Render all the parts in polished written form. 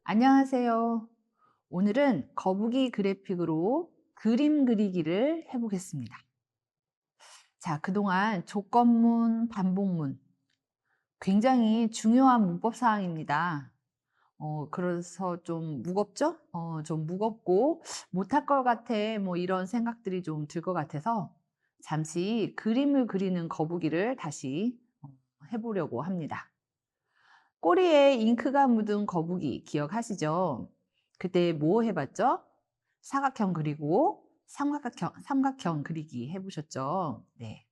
안녕하세요. 오늘은 거북이 그래픽으로 그림 그리기를 해보겠습니다. 자, 그동안 조건문, 반복문 굉장히 중요한 문법 사항입니다. 그래서 좀 무겁죠? 좀 무겁고 못할 것 같아. 뭐 이런 생각들이 좀 들 것 같아서 잠시 그림을 그리는 거북이를 다시 해보려고 합니다. 꼬리에 잉크가 묻은 거북이 기억하시죠? 그때 뭐 해봤죠? 사각형 그리고 삼각형 그리기 해보셨죠? 네.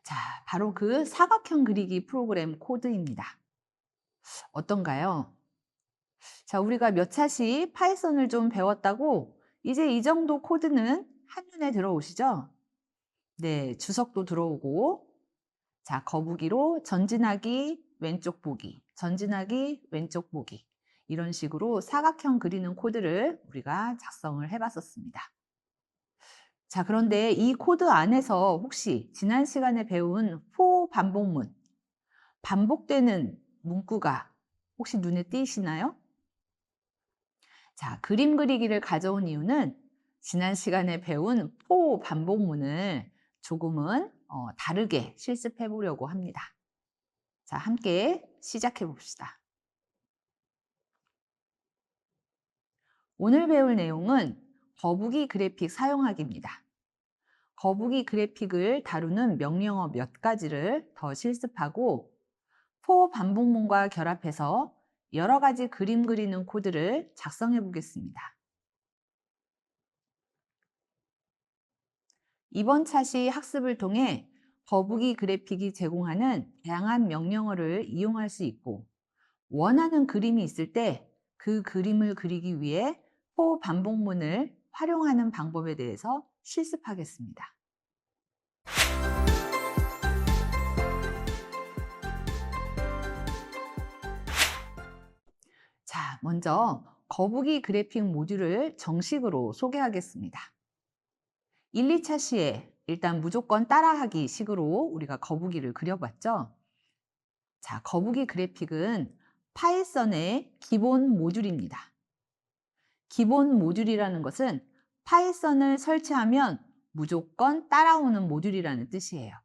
자, 바로 그 사각형 그리기 프로그램 코드입니다. 어떤가요? 자, 우리가 몇 차씩 파이썬을 좀 배웠다고 이제 이 정도 코드는 한눈에 들어오시죠? 네, 주석도 들어오고, 자, 거북이로 전진하기, 왼쪽 보기, 전진하기, 왼쪽 보기. 이런 식으로 사각형 그리는 코드를 우리가 작성을 해봤었습니다. 자, 그런데 이 코드 안에서 혹시 지난 시간에 배운 for 반복문, 반복되는 문구가 혹시 눈에 띄시나요? 자, 그림 그리기를 가져온 이유는 지난 시간에 배운 for 반복문을 조금은 다르게 실습해 보려고 합니다. 자, 함께 시작해 봅시다. 오늘 배울 내용은 거북이 그래픽 사용하기입니다. 거북이 그래픽을 다루는 명령어 몇 가지를 더 실습하고 for 반복문과 결합해서 여러 가지 그림 그리는 코드를 작성해 보겠습니다. 이번 차시 학습을 통해 거북이 그래픽이 제공하는 다양한 명령어를 이용할 수 있고 원하는 그림이 있을 때 그 그림을 그리기 위해 for 반복문을 활용하는 방법에 대해서 실습하겠습니다. 자, 먼저 거북이 그래픽 모듈을 정식으로 소개하겠습니다. 1, 2차 시에 일단 무조건 따라하기 식으로 우리가 거북이를 그려봤죠. 자, 거북이 그래픽은 파이썬의 기본 모듈입니다. 기본 모듈이라는 것은 파이썬을 설치하면 무조건 따라오는 모듈이라는 뜻이에요.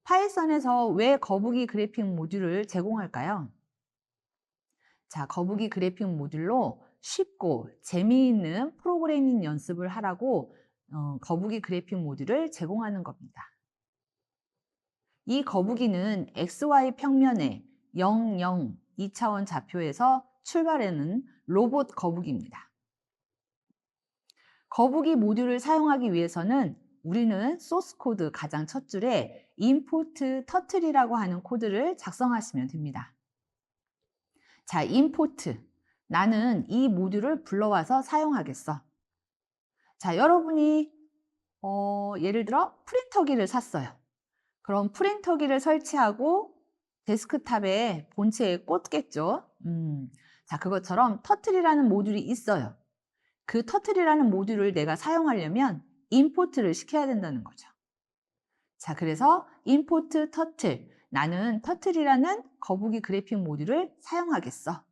파이썬에서 왜 거북이 그래픽 모듈을 제공할까요? 자, 거북이 그래픽 모듈로 쉽고 재미있는 프로그래밍 연습을 하라고 거북이 그래픽 모듈을 제공하는 겁니다. 이 거북이는 XY 평면에 0, 0, 2차원 좌표에서 출발하는 로봇 거북이입니다. 거북이 모듈을 사용하기 위해서는 우리는 소스 코드 가장 첫 줄에 import turtle이라고 하는 코드를 작성하시면 됩니다. 자, import. 나는 이 모듈을 불러와서 사용하겠어. 자, 여러분이 예를 들어 프린터기를 샀어요. 그럼 프린터기를 설치하고 데스크탑에 본체에 꽂겠죠. 자, 그것처럼 터틀이라는 모듈이 있어요. 그 터틀이라는 모듈을 내가 사용하려면 임포트를 시켜야 된다는 거죠. 자, 그래서 import turtle. 나는 터틀이라는 거북이 그래픽 모듈을 사용하겠어.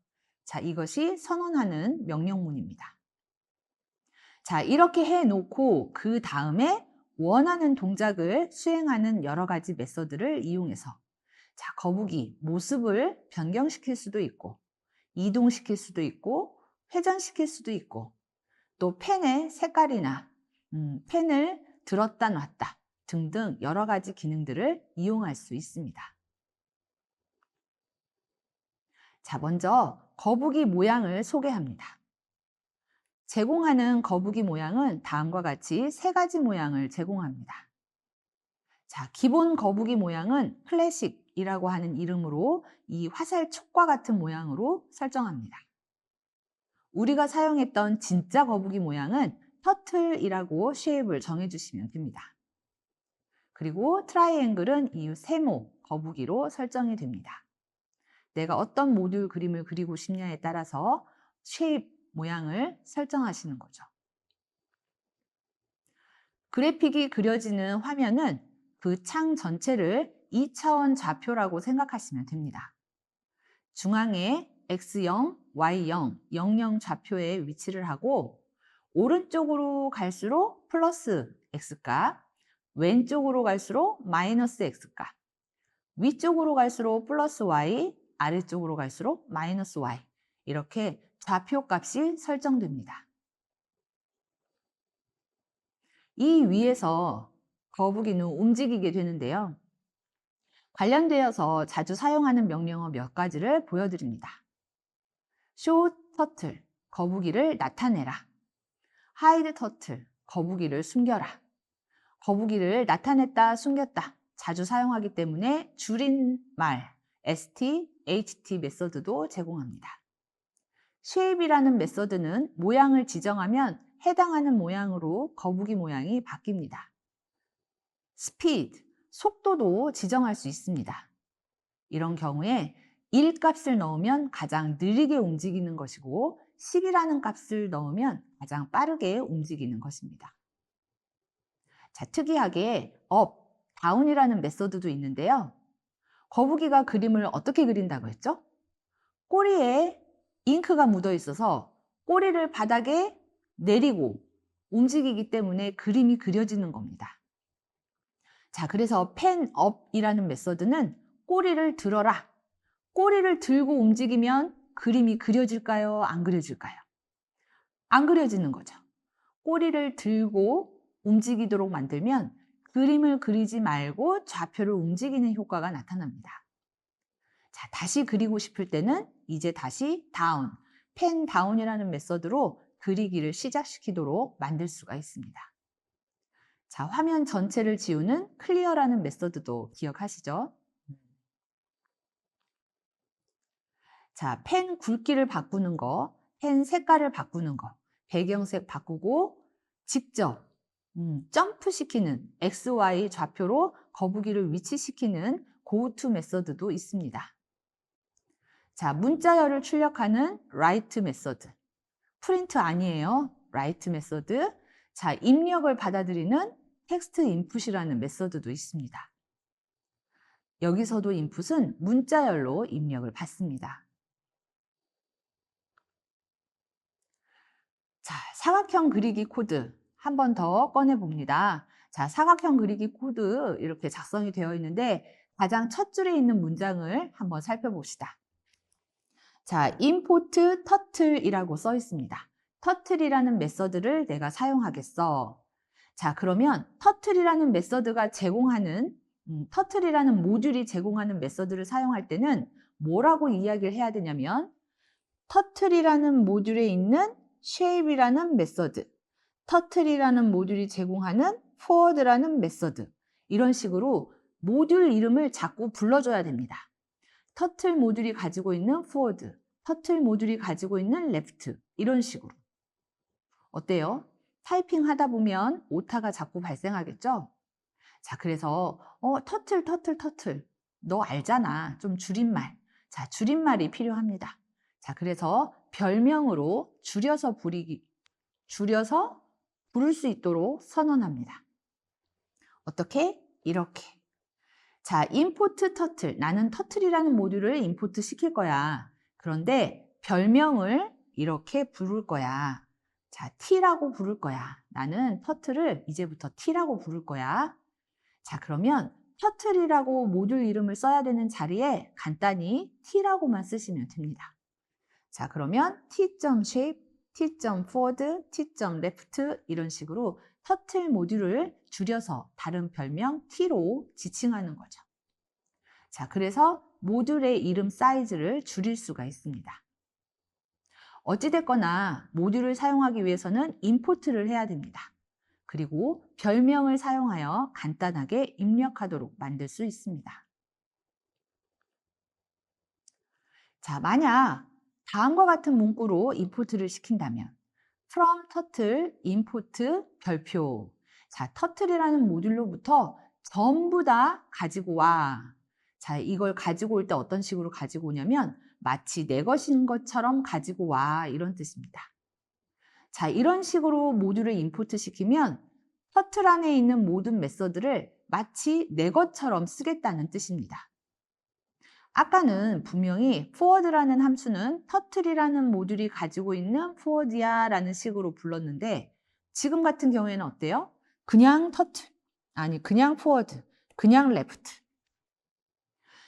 자, 이것이 선언하는 명령문입니다. 자, 이렇게 해놓고 그 다음에 원하는 동작을 수행하는 여러 가지 메서드를 이용해서 자, 거북이 모습을 변경시킬 수도 있고 이동시킬 수도 있고 회전시킬 수도 있고 또 펜의 색깔이나 펜을 들었다 놨다 등등 여러 가지 기능들을 이용할 수 있습니다. 자, 먼저 거북이 모양을 소개합니다. 제공하는 거북이 모양은 다음과 같이 세 가지 모양을 제공합니다. 자, 기본 거북이 모양은 클래식이라고 하는 이름으로 이 화살촉과 같은 모양으로 설정합니다. 우리가 사용했던 진짜 거북이 모양은 터틀이라고 쉐입을 정해주시면 됩니다. 그리고 트라이앵글은 이 세모 거북이로 설정이 됩니다. 내가 어떤 모듈 그림을 그리고 싶냐에 따라서 쉐입 모양을 설정하시는 거죠. 그래픽이 그려지는 화면은 그 창 전체를 2차원 좌표라고 생각하시면 됩니다. 중앙에 x0, y0, 00 좌표에 위치를 하고 오른쪽으로 갈수록 플러스 x값, 왼쪽으로 갈수록 마이너스 x값, 위쪽으로 갈수록 플러스 y, 아래쪽으로 갈수록 마이너스 y 이렇게 좌표값이 설정됩니다. 이 위에서 거북이는 움직이게 되는데요. 관련되어서 자주 사용하는 명령어 몇 가지를 보여드립니다. show turtle, 거북이를 나타내라. hide turtle, 거북이를 숨겨라. 거북이를 나타냈다, 숨겼다 자주 사용하기 때문에 줄임말 st, ht 메서드도 제공합니다. shape이라는 메서드는 모양을 지정하면 해당하는 모양으로 거북이 모양이 바뀝니다. speed, 속도도 지정할 수 있습니다. 이런 경우에 1 값을 넣으면 가장 느리게 움직이는 것이고 10이라는 값을 넣으면 가장 빠르게 움직이는 것입니다. 자, 특이하게 up, down이라는 메서드도 있는데요. 거북이가 그림을 어떻게 그린다고 했죠? 꼬리에 잉크가 묻어 있어서 꼬리를 바닥에 내리고 움직이기 때문에 그림이 그려지는 겁니다. 자, 그래서 pen up이라는 메서드는 꼬리를 들어라. 꼬리를 들고 움직이면 그림이 그려질까요? 안 그려질까요? 안 그려지는 거죠. 꼬리를 들고 움직이도록 만들면 그림을 그리지 말고 좌표를 움직이는 효과가 나타납니다. 자, 다시 그리고 싶을 때는 이제 다시 down, pen down이라는 메서드로 그리기를 시작시키도록 만들 수가 있습니다. 자, 화면 전체를 지우는 clear라는 메서드도 기억하시죠? 자, 펜 굵기를 바꾸는 거, 펜 색깔을 바꾸는 거, 배경색 바꾸고 직접 점프시키는 XY 좌표로 거북이를 위치시키는 goto 메서드도 있습니다. 자, 문자열을 출력하는 write 메서드. 프린트 아니에요. write 메서드. 자, 입력을 받아들이는 텍스트 인풋이라는 메서드도 있습니다. 여기서도 인풋은 문자열로 입력을 받습니다. 자, 사각형 그리기 코드 한 번 더 꺼내 봅니다. 자, 사각형 그리기 코드 이렇게 작성이 되어 있는데 가장 첫 줄에 있는 문장을 한번 살펴봅시다. 자, import turtle이라고 써 있습니다. turtle이라는 메서드를 내가 사용하겠어. 자, 그러면 turtle이라는 메서드가 제공하는 turtle이라는 모듈이 제공하는 메서드를 사용할 때는 뭐라고 이야기를 해야 되냐면 turtle이라는 모듈에 있는 shape이라는 메서드, turtle이라는 모듈이 제공하는 forward라는 메서드 이런 식으로 모듈 이름을 자꾸 불러줘야 됩니다. 터틀 모듈이 가지고 있는 forward, 터틀 모듈이 가지고 있는 left 이런 식으로. 어때요? 타이핑 하다 보면 오타가 자꾸 발생하겠죠? 자, 그래서 터틀 너 알잖아. 좀 줄임말. 자, 줄임말이 필요합니다. 자, 그래서 별명으로 줄여서 부를 수 있도록 선언합니다. 어떻게? 이렇게. 자, import turtle. 나는 터틀이라는 모듈을 임포트 시킬 거야. 그런데 별명을 이렇게 부를 거야. 자, T라고 부를 거야. 나는 터틀을 이제부터 T라고 부를 거야. 자, 그러면 터틀이라고 모듈 이름을 써야 되는 자리에 간단히 T라고만 쓰시면 됩니다. 자, 그러면 T.shape, T.forward, T.left 이런 식으로 터틀 모듈을 줄여서 다른 별명 T로 지칭하는 거죠. 자, 그래서 모듈의 이름 사이즈를 줄일 수가 있습니다. 어찌됐거나 모듈을 사용하기 위해서는 임포트를 해야 됩니다. 그리고 별명을 사용하여 간단하게 입력하도록 만들 수 있습니다. 자, 만약 다음과 같은 문구로 임포트를 시킨다면 from turtle import 별표. 자, turtle이라는 모듈로부터 전부 다 가지고 와. 자, 이걸 가지고 올 때 어떤 식으로 가지고 오냐면 마치 내 것인 것처럼 가지고 와 이런 뜻입니다. 자, 이런 식으로 모듈을 임포트 시키면 터틀 안에 있는 모든 메서드를 마치 내 것처럼 쓰겠다는 뜻입니다. 아까는 분명히 forward라는 함수는 터틀이라는 모듈이 가지고 있는 forward야 라는 식으로 불렀는데 지금 같은 경우에는 어때요? 그냥 터틀, 아니 그냥 forward, 그냥 left.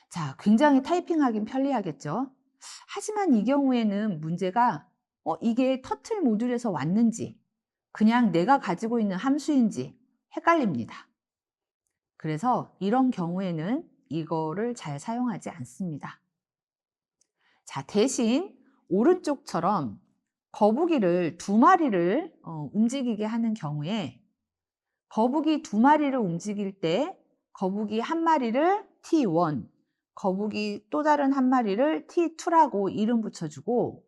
자, 굉장히 타이핑하긴 편리하겠죠. 하지만 이 경우에는 문제가 이게 터틀 모듈에서 왔는지 그냥 내가 가지고 있는 함수인지 헷갈립니다. 그래서 이런 경우에는 이거를 잘 사용하지 않습니다. 자, 대신 오른쪽처럼 거북이를 두 마리를 움직이게 하는 경우에 거북이 두 마리를 움직일 때 거북이 한 마리를 T1, 거북이 또 다른 한 마리를 T2라고 이름 붙여주고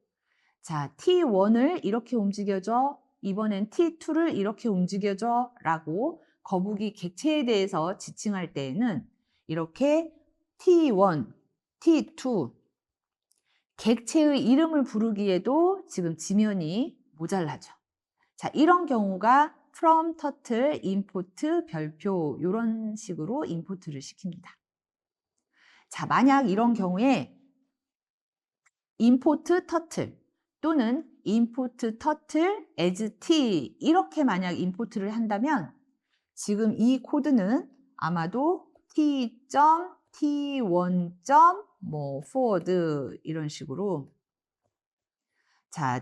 자, T1을 이렇게 움직여줘, 이번엔 T2를 이렇게 움직여줘 라고 거북이 객체에 대해서 지칭할 때에는 이렇게 T1, T2 객체의 이름을 부르기에도 지금 지면이 모자라죠. 자, 이런 경우가 from turtle, import, 별표 이런 식으로 import를 시킵니다. 자, 만약 이런 경우에 import turtle 또는 import turtle as t 이렇게 만약 import를 한다면 지금 이 코드는 아마도 t.t1. forward 이런 식으로 자,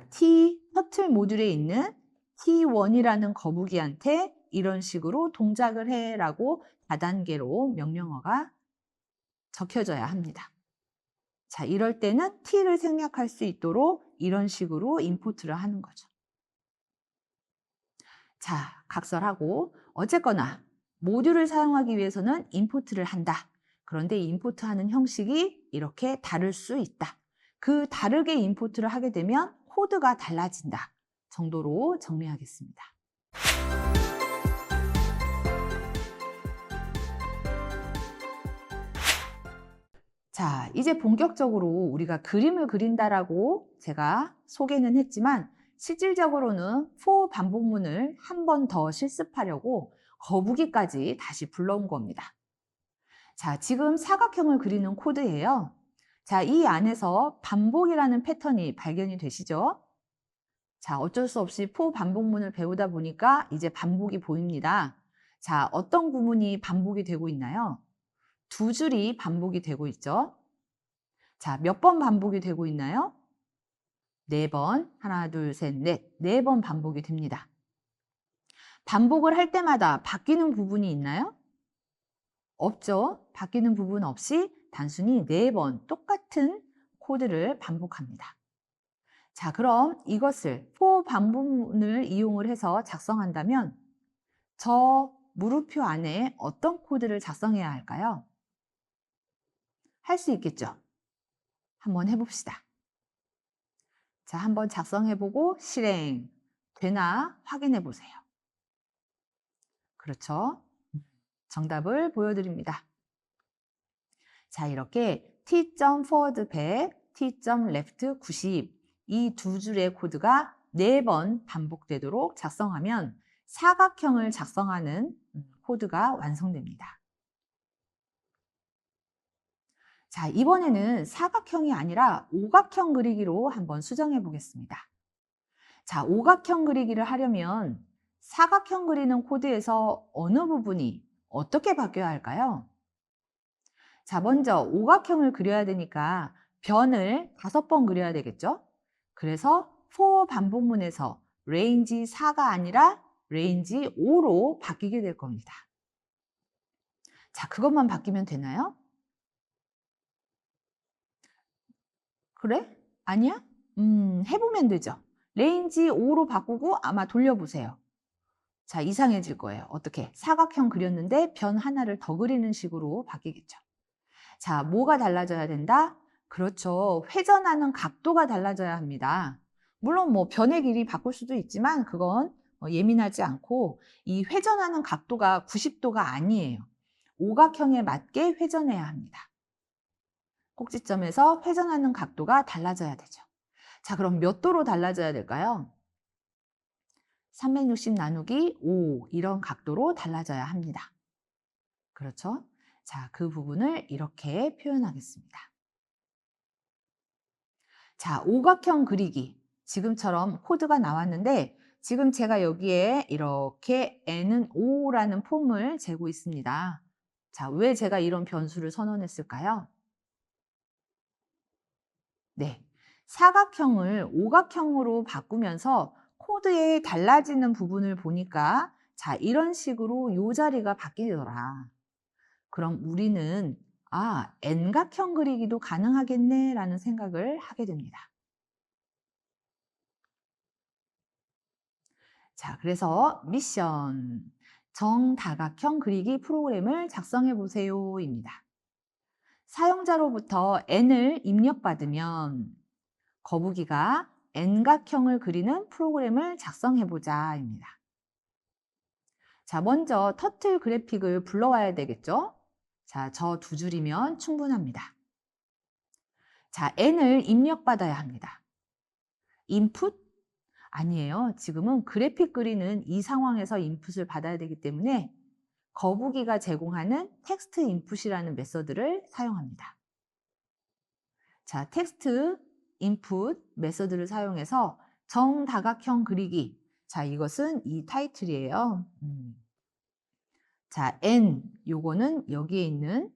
터틀 모듈에 있는 T1이라는 거북이한테 이런 식으로 동작을 해라고 다단계로 명령어가 적혀져야 합니다. 자, 이럴 때는 T를 생략할 수 있도록 이런 식으로 임포트를 하는 거죠. 자, 각설하고 어쨌거나 모듈을 사용하기 위해서는 임포트를 한다. 그런데 임포트하는 형식이 이렇게 다를 수 있다. 그 다르게 임포트를 하게 되면 코드가 달라진다 정도로 정리하겠습니다. 자, 이제 본격적으로 우리가 그림을 그린다라고 제가 소개는 했지만 실질적으로는 for 반복문을 한 번 더 실습하려고 거북이까지 다시 불러온 겁니다. 자, 지금 사각형을 그리는 코드예요. 자, 이 안에서 반복이라는 패턴이 발견이 되시죠? 자, 어쩔 수 없이 for 반복문을 배우다 보니까 이제 반복이 보입니다. 자, 어떤 구문이 반복이 되고 있나요? 두 줄이 반복이 되고 있죠. 자, 몇 번 반복이 되고 있나요? 4번. 하나, 둘, 셋, 넷. 4번 반복이 됩니다. 반복을 할 때마다 바뀌는 부분이 있나요? 없죠. 바뀌는 부분 없이 단순히 4번 똑같은 코드를 반복합니다. 자, 그럼 이것을 for 반복문을 이용을 해서 작성한다면 저 물음표 안에 어떤 코드를 작성해야 할까요? 할 수 있겠죠? 한번 해봅시다. 자, 한번 작성해보고 실행 되나 확인해 보세요. 그렇죠? 정답을 보여드립니다. 자, 이렇게 t.forward 100, t.left 90 이 두 줄의 코드가 4번 반복되도록 작성하면 사각형을 작성하는 코드가 완성됩니다. 자, 이번에는 사각형이 아니라 오각형 그리기로 한번 수정해 보겠습니다. 자, 오각형 그리기를 하려면 사각형 그리는 코드에서 어느 부분이 어떻게 바뀌어야 할까요? 자, 먼저 오각형을 그려야 되니까 변을 5번 그려야 되겠죠? 그래서 for 반복문에서 range 4가 아니라 range 5로 바뀌게 될 겁니다. 자, 그것만 바뀌면 되나요? 그래? 아니야? 해보면 되죠. 레인지 5로 바꾸고 아마 돌려보세요. 자, 이상해질 거예요. 어떻게? 사각형 그렸는데 변 하나를 더 그리는 식으로 바뀌겠죠. 자, 뭐가 달라져야 된다? 그렇죠. 회전하는 각도가 달라져야 합니다. 물론 뭐 변의 길이 바꿀 수도 있지만 그건 예민하지 않고 이 회전하는 각도가 90도가 아니에요. 오각형에 맞게 회전해야 합니다. 꼭지점에서 회전하는 각도가 달라져야 되죠. 자, 그럼 몇 도로 달라져야 될까요? 360 나누기 5 이런 각도로 달라져야 합니다. 그렇죠? 자, 그 부분을 이렇게 표현하겠습니다. 자, 오각형 그리기. 지금처럼 코드가 나왔는데 지금 제가 여기에 이렇게 n은 5라는 폼을 재고 있습니다. 자, 왜 제가 이런 변수를 선언했을까요? 네. 사각형을 오각형으로 바꾸면서 코드에 달라지는 부분을 보니까 자, 이런 식으로 요 자리가 바뀌더라. 그럼 우리는 n각형 그리기도 가능하겠네 라는 생각을 하게 됩니다. 자, 그래서 미션. 정다각형 그리기 프로그램을 작성해 보세요입니다. 사용자로부터 n을 입력받으면 거북이가 n각형을 그리는 프로그램을 작성해 보자입니다. 자, 먼저 터틀 그래픽을 불러와야 되겠죠? 자, 저 두 줄이면 충분합니다. 자, n을 입력받아야 합니다. input? 아니에요. 지금은 그래픽 그리는 이 상황에서 인풋을 받아야 되기 때문에 거북이가 제공하는 텍스트 인풋이라는 메서드를 사용합니다. 자, 텍스트 인풋 메서드를 사용해서 정다각형 그리기. 자, 이것은 이 타이틀이에요. 자, n 요거는 여기에 있는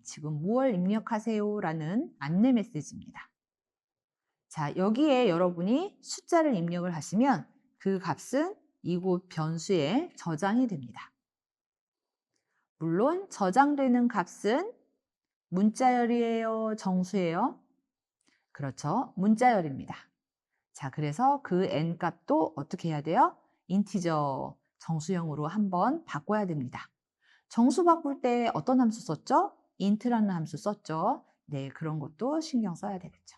지금 무엇을 입력하세요 라는 안내 메시지입니다. 자, 여기에 여러분이 숫자를 입력을 하시면 그 값은 이곳 변수에 저장이 됩니다. 물론 저장되는 값은 문자열이에요, 정수예요? 그렇죠. 문자열입니다. 자, 그래서 그 n 값도 어떻게 해야 돼요? 인티저 정수형으로 한번 바꿔야 됩니다. 정수 바꿀 때 어떤 함수 썼죠? int라는 함수 썼죠. 네, 그런 것도 신경 써야 되겠죠.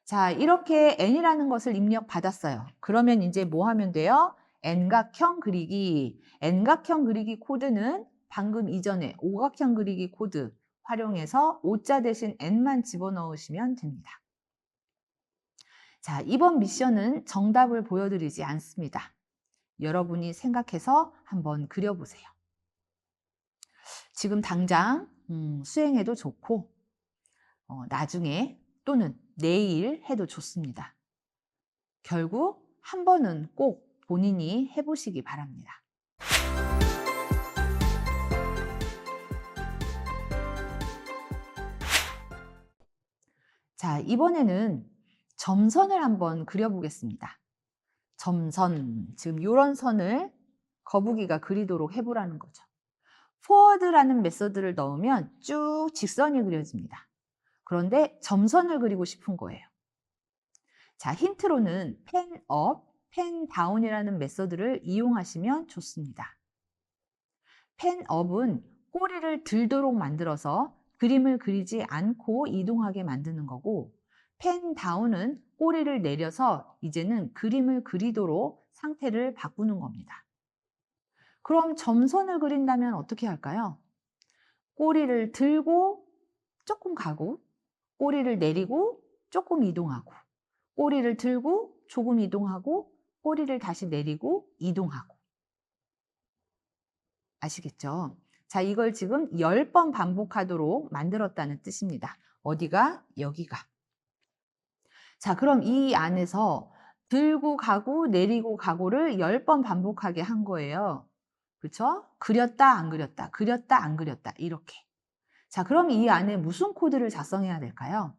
자, 이렇게 n이라는 것을 입력받았어요. 그러면 이제 뭐 하면 돼요? n각형 그리기. n각형 그리기 코드는 방금 이전에 오각형 그리기 코드 활용해서 오자 대신 n만 집어넣으시면 됩니다. 자, 이번 미션은 정답을 보여드리지 않습니다. 여러분이 생각해서 한번 그려보세요. 지금 당장 수행해도 좋고 나중에 또는 내일 해도 좋습니다. 결국 한 번은 꼭 본인이 해보시기 바랍니다. 자, 이번에는 점선을 한번 그려보겠습니다. 점선, 지금 이런 선을 거북이가 그리도록 해보라는 거죠. forward라는 메서드를 넣으면 쭉 직선이 그려집니다. 그런데 점선을 그리고 싶은 거예요. 자, 힌트로는 pen up, pen down이라는 메서드를 이용하시면 좋습니다. pen up은 꼬리를 들도록 만들어서 그림을 그리지 않고 이동하게 만드는 거고, pen down은 꼬리를 내려서 이제는 그림을 그리도록 상태를 바꾸는 겁니다. 그럼 점선을 그린다면 어떻게 할까요? 꼬리를 들고 조금 가고, 꼬리를 내리고 조금 이동하고, 꼬리를 들고 조금 이동하고, 꼬리를 다시 내리고 이동하고. 아시겠죠? 자, 이걸 지금 10번 반복하도록 만들었다는 뜻입니다. 어디가? 여기가. 자, 그럼 이 안에서 들고 가고 내리고 가고를 10번 반복하게 한 거예요. 그렇죠? 그렸다 안 그렸다, 그렸다 안 그렸다 이렇게. 자, 그럼 이 안에 무슨 코드를 작성해야 될까요?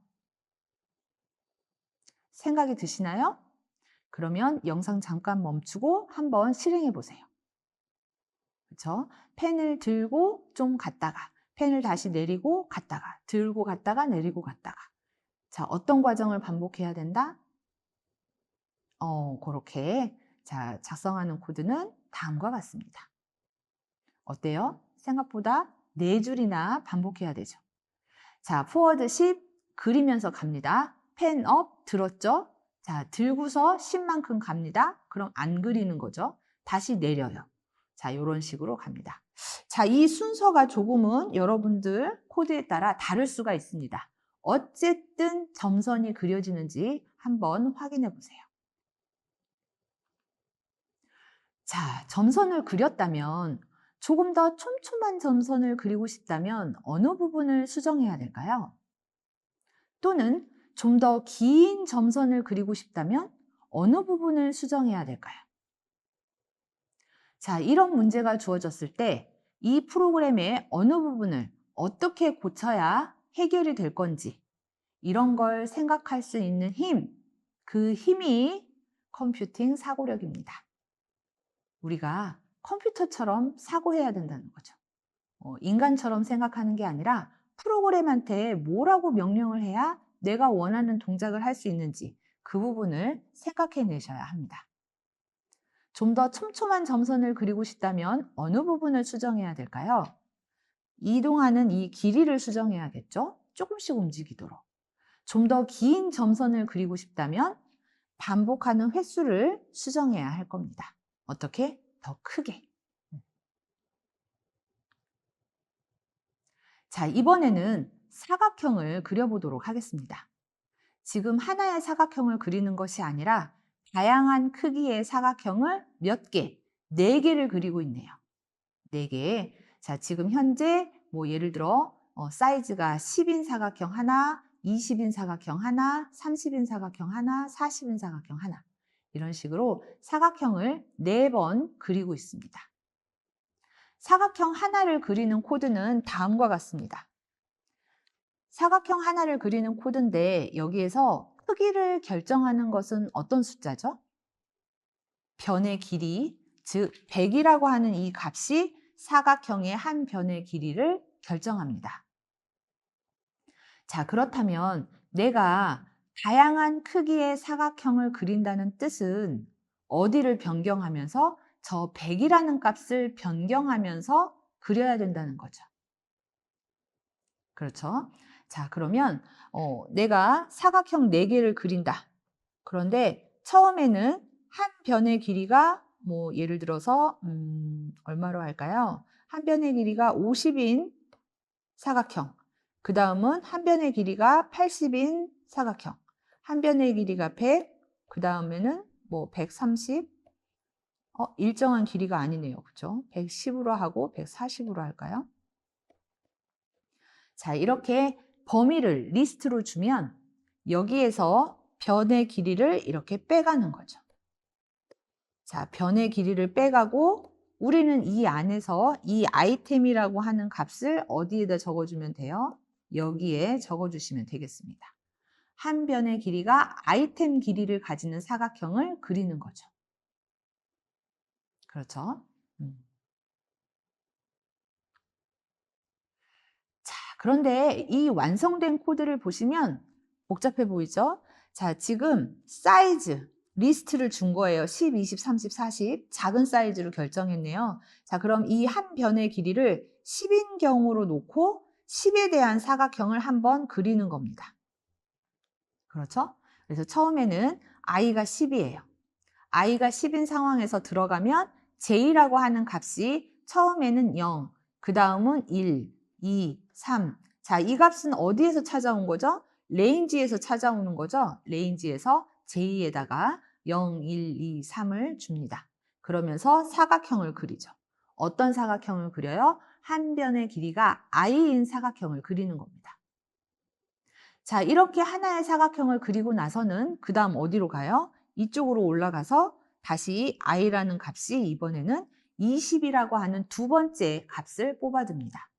생각이 드시나요? 그러면 영상 잠깐 멈추고 한번 실행해 보세요. 그렇죠? 펜을 들고 좀 갔다가, 펜을 다시 내리고 갔다가, 들고 갔다가 내리고 갔다가. 자, 어떤 과정을 반복해야 된다? 그렇게. 자, 작성하는 코드는 다음과 같습니다. 어때요? 생각보다 4줄이나 반복해야 되죠. 자, forward 10 그리면서 갑니다. 펜 업 들었죠? 자, 들고서 10만큼 갑니다. 그럼 안 그리는 거죠. 다시 내려요. 자, 이런 식으로 갑니다. 자, 이 순서가 조금은 여러분들 코드에 따라 다를 수가 있습니다. 어쨌든 점선이 그려지는지 한번 확인해 보세요. 자, 점선을 그렸다면 조금 더 촘촘한 점선을 그리고 싶다면 어느 부분을 수정해야 될까요? 또는 좀 더 긴 점선을 그리고 싶다면 어느 부분을 수정해야 될까요? 자, 이런 문제가 주어졌을 때 이 프로그램의 어느 부분을 어떻게 고쳐야 해결이 될 건지 이런 걸 생각할 수 있는 힘, 그 힘이 컴퓨팅 사고력입니다. 우리가 컴퓨터처럼 사고해야 된다는 거죠. 인간처럼 생각하는 게 아니라 프로그램한테 뭐라고 명령을 해야 내가 원하는 동작을 할 수 있는지 그 부분을 생각해 내셔야 합니다. 좀 더 촘촘한 점선을 그리고 싶다면 어느 부분을 수정해야 될까요? 이동하는 이 길이를 수정해야겠죠? 조금씩 움직이도록. 좀 더 긴 점선을 그리고 싶다면 반복하는 횟수를 수정해야 할 겁니다. 어떻게? 더 크게. 자, 이번에는 사각형을 그려보도록 하겠습니다. 지금 하나의 사각형을 그리는 것이 아니라 다양한 크기의 사각형을 몇 개, 4개를 그리고 있네요. 4개. 자, 지금 현재 예를 들어 사이즈가 10인 사각형 하나, 20인 사각형 하나, 30인 사각형 하나, 40인 사각형 하나. 이런 식으로 사각형을 4번 그리고 있습니다. 사각형 하나를 그리는 코드는 다음과 같습니다. 사각형 하나를 그리는 코드인데 여기에서 크기를 결정하는 것은 어떤 숫자죠? 변의 길이, 즉 100이라고 하는 이 값이 사각형의 한 변의 길이를 결정합니다. 자, 그렇다면 내가 다양한 크기의 사각형을 그린다는 뜻은 어디를 변경하면서 저 100이라는 값을 변경하면서 그려야 된다는 거죠. 그렇죠? 자, 그러면 내가 사각형 4개를 그린다. 그런데 처음에는 한 변의 길이가 예를 들어서 얼마로 할까요? 한 변의 길이가 50인 사각형. 그 다음은 한 변의 길이가 80인 사각형. 한 변의 길이가 100. 그 다음에는 130. 일정한 길이가 아니네요. 그렇죠? 110으로 하고 140으로 할까요? 자, 이렇게 범위를 리스트로 주면 여기에서 변의 길이를 이렇게 빼가는 거죠. 자, 변의 길이를 빼가고 우리는 이 안에서 이 아이템이라고 하는 값을 어디에다 적어주면 돼요? 여기에 적어주시면 되겠습니다. 한 변의 길이가 아이템 길이를 가지는 사각형을 그리는 거죠. 그렇죠? 자, 그런데 이 완성된 코드를 보시면 복잡해 보이죠? 자, 지금 사이즈 리스트를 준 거예요. 10, 20, 30, 40 작은 사이즈로 결정했네요. 자, 그럼 이 한 변의 길이를 10인 경우로 놓고 10에 대한 사각형을 한번 그리는 겁니다. 그렇죠? 그래서 처음에는 i가 10이에요. i가 10인 상황에서 들어가면 j라고 하는 값이 처음에는 0, 그 다음은 1, 2, 3. 자, 이 값은 어디에서 찾아온 거죠? 레인지에서 찾아오는 거죠? 레인지에서 j에다가 0, 1, 2, 3을 줍니다. 그러면서 사각형을 그리죠. 어떤 사각형을 그려요? 한 변의 길이가 i인 사각형을 그리는 겁니다. 자, 이렇게 하나의 사각형을 그리고 나서는 그 다음 어디로 가요? 이쪽으로 올라가서 다시 i라는 값이 이번에는 20이라고 하는 두 번째 값을 뽑아줍니다.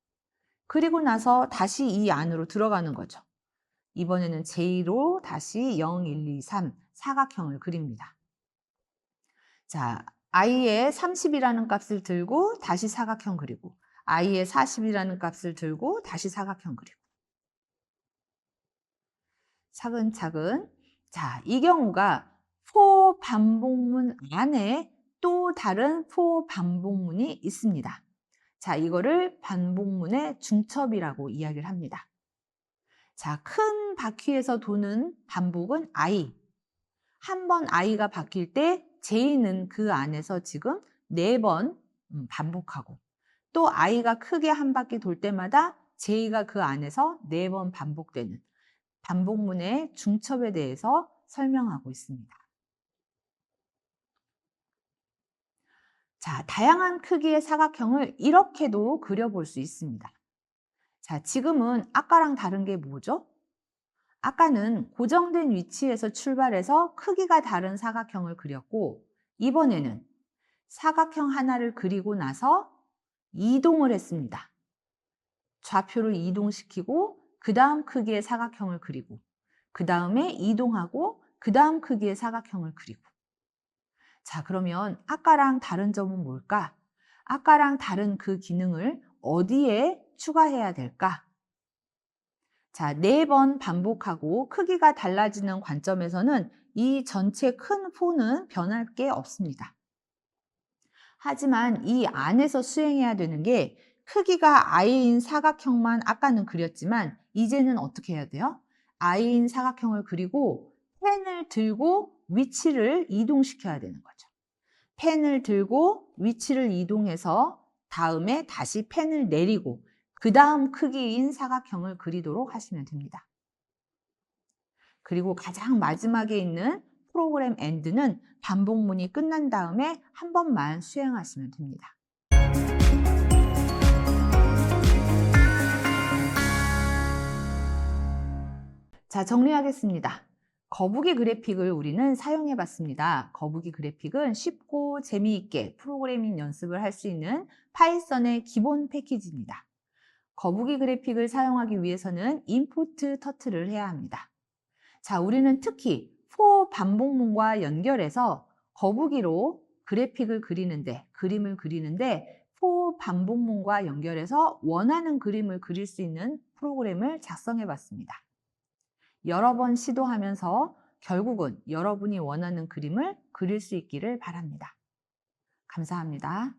그리고 나서 다시 이 안으로 들어가는 거죠. 이번에는 j로 다시 0, 1, 2, 3 사각형을 그립니다. 자, i의 30이라는 값을 들고 다시 사각형 그리고 i의 40이라는 값을 들고 다시 사각형 그리고 차근차근. 자, 이 경우가 for 반복문 안에 또 다른 for 반복문이 있습니다. 자, 이거를 반복문의 중첩이라고 이야기를 합니다. 자, 큰 바퀴에서 도는 반복은 i. 한 번 i가 바뀔 때 j는 그 안에서 지금 4번 반복하고 또 i가 크게 한 바퀴 돌 때마다 j가 그 안에서 4번 반복되는 반복문의 중첩에 대해서 설명하고 있습니다. 자, 다양한 크기의 사각형을 이렇게도 그려볼 수 있습니다. 자, 지금은 아까랑 다른 게 뭐죠? 아까는 고정된 위치에서 출발해서 크기가 다른 사각형을 그렸고, 이번에는 사각형 하나를 그리고 나서 이동을 했습니다. 좌표를 이동시키고 그 다음 크기의 사각형을 그리고, 그 다음에 이동하고 그 다음 크기의 사각형을 그리고. 자, 그러면 아까랑 다른 점은 뭘까? 아까랑 다른 그 기능을 어디에 추가해야 될까? 자, 4번 반복하고 크기가 달라지는 관점에서는 이 전체 큰 포는 변할 게 없습니다. 하지만 이 안에서 수행해야 되는 게, 크기가 I인 사각형만 아까는 그렸지만 이제는 어떻게 해야 돼요? I인 사각형을 그리고 펜을 들고 위치를 이동시켜야 되는 거죠. 펜을 들고 위치를 이동해서 다음에 다시 펜을 내리고 그 다음 크기인 사각형을 그리도록 하시면 됩니다. 그리고 가장 마지막에 있는 프로그램 엔드는 반복문이 끝난 다음에 한 번만 수행하시면 됩니다. 자, 정리하겠습니다. 거북이 그래픽을 우리는 사용해 봤습니다. 거북이 그래픽은 쉽고 재미있게 프로그래밍 연습을 할 수 있는 파이썬의 기본 패키지입니다. 거북이 그래픽을 사용하기 위해서는 임포트 터틀을 해야 합니다. 자, 우리는 특히 for 반복문과 연결해서 거북이로 그래픽을 그리는데, 그림을 그리는데 for 반복문과 연결해서 원하는 그림을 그릴 수 있는 프로그램을 작성해 봤습니다. 여러 번 시도하면서 결국은 여러분이 원하는 그림을 그릴 수 있기를 바랍니다. 감사합니다.